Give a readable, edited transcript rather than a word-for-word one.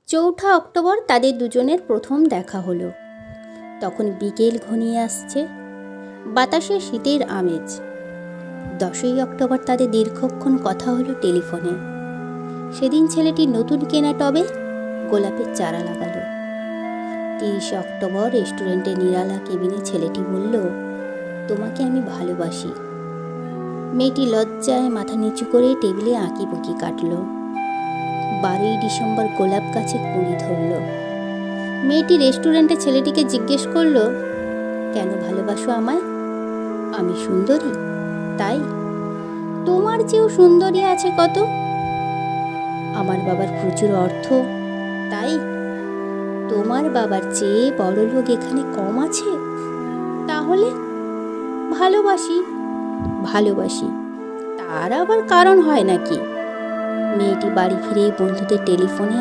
চৌঠা অক্টোবর তাদের দুজনের প্রথম দেখা হলো। তখন বিকেল ঘনিয়ে আসছে, বাতাসে শীতের আমেজ। 10ই অক্টোবর তাদের দীর্ঘক্ষণ কথা হলো টেলিফোনে। সেদিন ছেলেটি নতুন কেনা টবে গোলাপের চারা লাগালো। 30শে অক্টোবর রেস্টুরেন্টে নিরালা কেবিনে ছেলেটি বলল, তোমাকে আমি ভালোবাসি। মেয়েটি লজ্জায় মাথা নিচু করে টেবিলে আঁকিবুকি কাটল। 12ই ডিসেম্বর গোলাপ গাছে কুঁড়ি ধরল। মেয়েটি রেস্টুরেন্টে ছেলেটিকে জিজ্ঞেস করলো, কেন ভালোবাসো আমায়? আমি সুন্দরী তাই? তোমার চেয়েও সুন্দরী আছে কত। আমার বাবার প্রচুর অর্থ তাই? তোমার বাবার চেয়ে বড় লোক এখানে কম আছে? তাহলে ভালোবাসি তার আবার কারণ হয় নাকি? মেয়েটি বাড়ি ফিরে বন্ধুদের টেলিফোনে